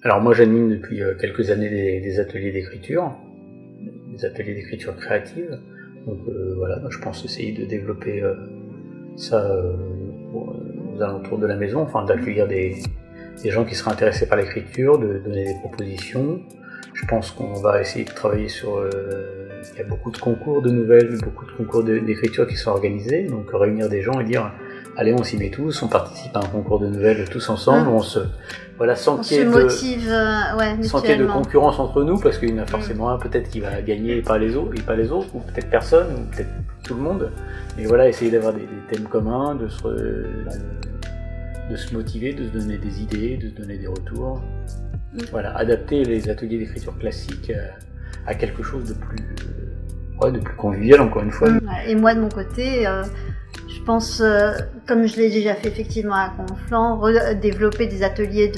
Alors moi j'anime depuis quelques années des ateliers d'écriture, des ateliers d'écriture créative. Donc voilà, je pense essayer de développer ça aux alentours de la maison, enfin d'accueillir des gens qui seraient intéressés par l'écriture, de donner des propositions. Je pense qu'on va essayer de travailler sur... il y a beaucoup de concours de nouvelles, beaucoup de concours d'écriture qui sont organisés, donc réunir des gens et dire allez, on s'y met tous, on participe à un concours de nouvelles tous ensemble, on se sans qu'il y ait de concurrence entre nous, parce qu'il y en a forcément un peut-être qui va gagner et pas les autres, ou peut-être personne, ou peut-être tout le monde. Mais voilà, essayer d'avoir des thèmes communs, de se motiver, de se donner des idées, de se donner des retours. Voilà, adapter les ateliers d'écriture classiques à quelque chose de plus convivial, encore une fois. Et moi de mon côté, je pense, comme je l'ai déjà fait effectivement à Conflans, développer des ateliers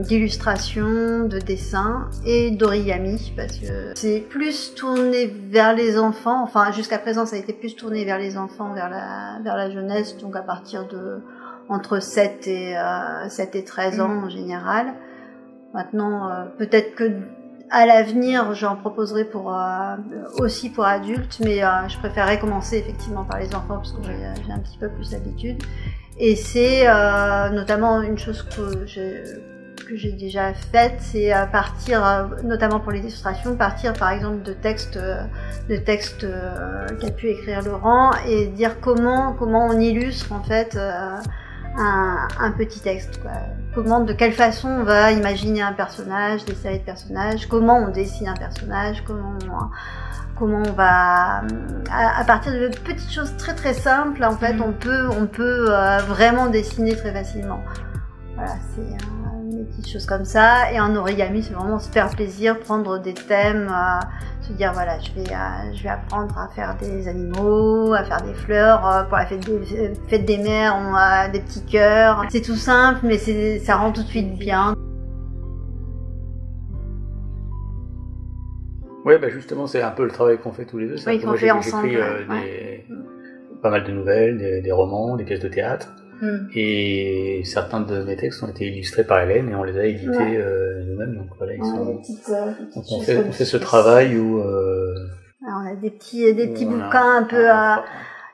d'illustration, de dessin et d'origami, parce que c'est plus tourné vers les enfants, enfin jusqu'à présent ça a été plus tourné vers les enfants, vers la jeunesse, donc à partir de entre 7 et 13 ans en général. Maintenant, peut-être que à l'avenir, j'en proposerai aussi pour adultes, mais je préférerais commencer effectivement par les enfants parce que j'ai un petit peu plus d'habitude. Et c'est notamment une chose que j'ai déjà faite, c'est partir, notamment pour les illustrations, partir par exemple de textes qu'a pu écrire Laurent et dire comment on illustre en fait un petit texte, quoi. De quelle façon on va imaginer un personnage, des séries de personnages, comment on dessine un personnage, comment on va, à partir de petites choses très très simples, en fait, on peut vraiment dessiner très facilement. Voilà, c'est des petites choses comme ça. Et en origami, c'est vraiment se faire plaisir, prendre des thèmes, se dire voilà, je vais apprendre à faire des animaux, à faire des fleurs, pour la fête des mères, on a des petits cœurs. C'est tout simple, mais ça rend tout de suite bien. Oui, justement, c'est un peu le travail qu'on fait tous les deux. Oui, qu'on fait ensemble. J'écris pas mal de nouvelles, des romans, des pièces de théâtre. Et certains de mes textes ont été illustrés par Hélène et on les a édités nous-mêmes. Donc voilà, on fait ce travail où on a des petits bouquins un peu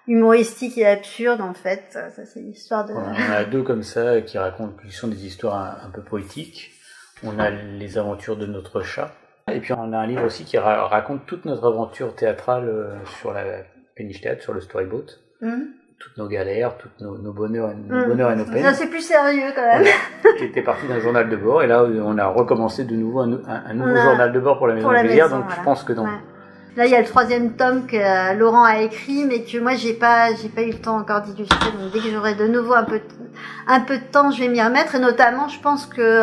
humoristiques et absurdes en fait. Ça c'est l'histoire de. On a deux comme ça qui sont des histoires un peu poétiques. On a les aventures de notre chat. Et puis on a un livre aussi qui raconte toute notre aventure théâtrale sur la péniche théâtre, sur le storyboat. Toutes nos galères, tous nos bonheurs et nos peines. Ça c'est plus sérieux quand même. Voilà, qui était parti d'un journal de bord et là on a recommencé de nouveau un nouveau journal de bord pour la Maison de Plaisir. Donc voilà. Je pense que là il y a le 3e tome que Laurent a écrit mais que moi j'ai pas eu le temps encore d'illustrer. Donc dès que j'aurai de nouveau un peu de temps, je vais m'y remettre et notamment je pense que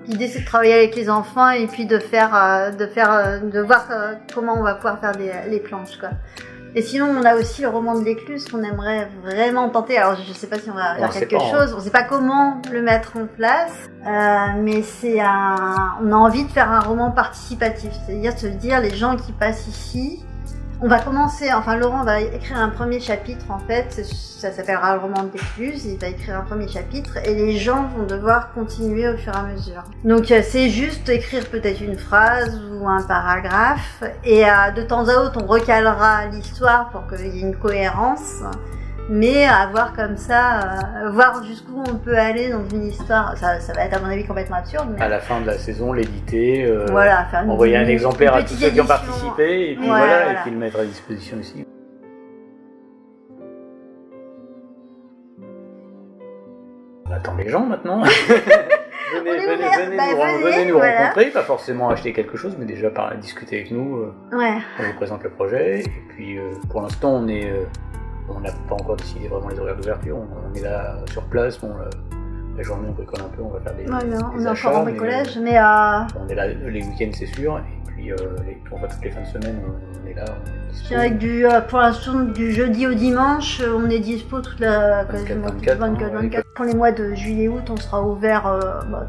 l'idée c'est de travailler avec les enfants et puis de voir comment on va pouvoir faire les planches quoi. Et sinon, on a aussi le roman de l'écluse qu'on aimerait vraiment tenter. Alors, je sais pas si on va faire quelque chose. On sait pas comment le mettre en place. Mais on a envie de faire un roman participatif. C'est-à-dire se dire, les gens qui passent ici, on va commencer, enfin, Laurent va écrire un premier chapitre, en fait. Ça s'appellera le roman de l'écluse. Il va écrire un premier chapitre et les gens vont devoir continuer au fur et à mesure. Donc, c'est juste écrire peut-être une phrase ou un paragraphe et de temps à autre, on recalera l'histoire pour qu'il y ait une cohérence. Mais avoir comme ça, voir jusqu'où on peut aller dans une histoire, ça va être à mon avis complètement absurde. Mais... À la fin de la saison, l'éditer, faire envoyer un exemplaire à tous ceux qui ont participé, et puis et puis le mettre à disposition aussi. On attend les gens maintenant. Venez nous rencontrer, pas forcément acheter quelque chose, mais déjà discuter avec nous. On vous présente le projet, et puis pour l'instant on n'a pas encore décidé vraiment les horaires d'ouverture, on est là sur place, la journée on bricole un peu, on va faire des on est achats, encore en bricolage, mais on est là les week-ends c'est sûr, et puis toutes les fins de semaine on est là. Je dirais que pour l'instant du jeudi au dimanche, on est dispo toute la 24. Pour les mois de juillet-août, on sera ouvert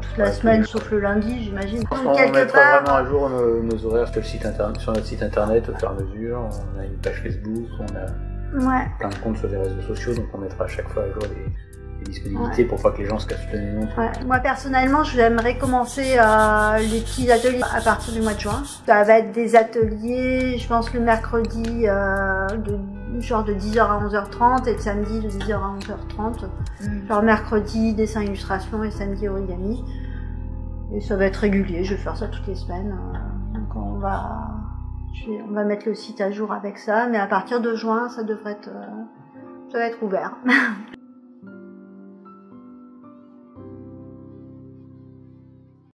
toute la semaine, sauf le lundi, j'imagine. On mettra vraiment à jour nos horaires sur notre site internet au fur et à mesure. On a une page Facebook, on a plein de comptes sur les réseaux sociaux, donc on mettra à chaque fois à jour des disponibilités pour pas que les gens se cassent le nez non plus. Ouais. Moi personnellement, j'aimerais commencer les petits ateliers à partir du mois de juin. Ça va être des ateliers, je pense le mercredi genre de 10h à 11h30 et le samedi de 10h à 11h30. Genre mercredi dessin illustration et samedi origami. Et ça va être régulier, je vais faire ça toutes les semaines. Donc on va mettre le site à jour avec ça, mais à partir de juin, ça devrait être ouvert.